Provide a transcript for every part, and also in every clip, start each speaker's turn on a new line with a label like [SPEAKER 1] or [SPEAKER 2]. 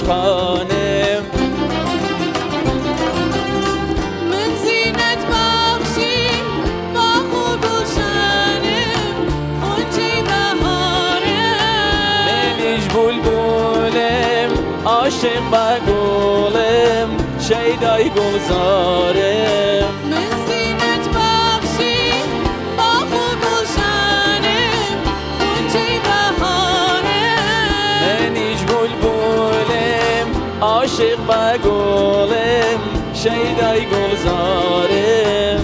[SPEAKER 1] خانم
[SPEAKER 2] من زینت بخشیم باغ و گلشنم غنچه بهارم
[SPEAKER 1] منیش بلبلم عاشق به گلم شیدای گلزارم
[SPEAKER 2] من زینت بخشیم باغ و گلشنم غنچه بهارم
[SPEAKER 1] منیش بلبلم عاشق به گلم شیدای گلزارم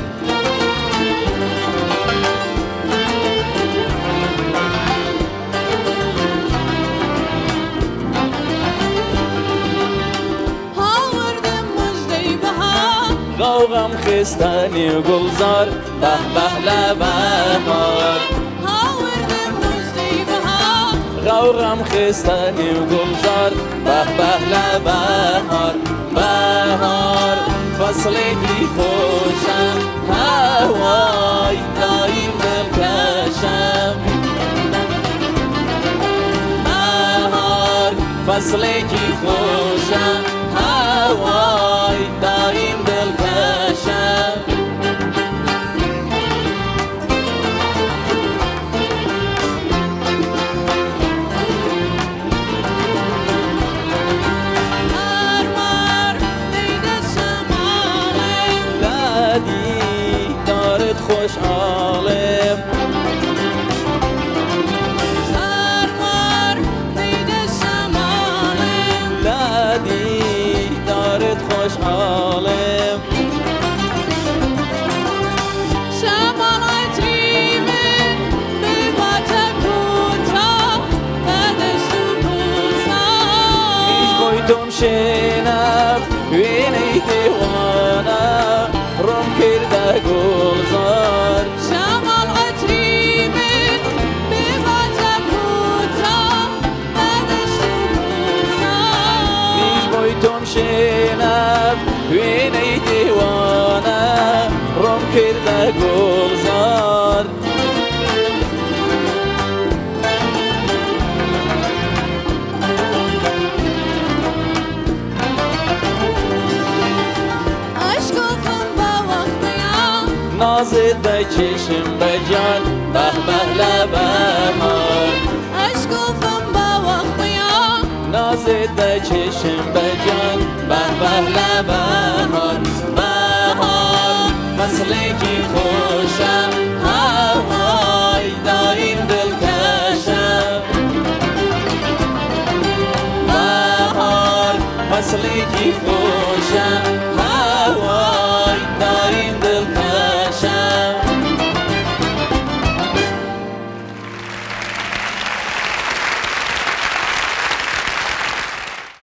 [SPEAKER 2] آوردم مژده بهار
[SPEAKER 1] غوغم خستنی و گلزار به به لبهار
[SPEAKER 2] آوردم مژده بهار
[SPEAKER 1] غوغم خستنی و گلزار به به لبهار بهار فصلی بی خوشم هوای دایم دلکشم بهار فصلی کی خوشم هوای دایم دلکشم
[SPEAKER 2] هر دیده شمالم
[SPEAKER 1] لدی دارد خوشحالم
[SPEAKER 2] هر دیده شمالم
[SPEAKER 1] لدی دارد خوشحالم
[SPEAKER 2] شمال عطری من به باته کوتاه بعدش تو کوساه
[SPEAKER 1] ایش بایدم شنب وینی دیوانه روم کرده گلزار
[SPEAKER 2] شمال عطری من به باته کوتاه بعدش تو کوساه
[SPEAKER 1] ایش بایدم شنب وینی دیوانه روم کرده گلزار
[SPEAKER 2] عشق کن با وقت بیان
[SPEAKER 1] نازت به چشم به جان به به لبه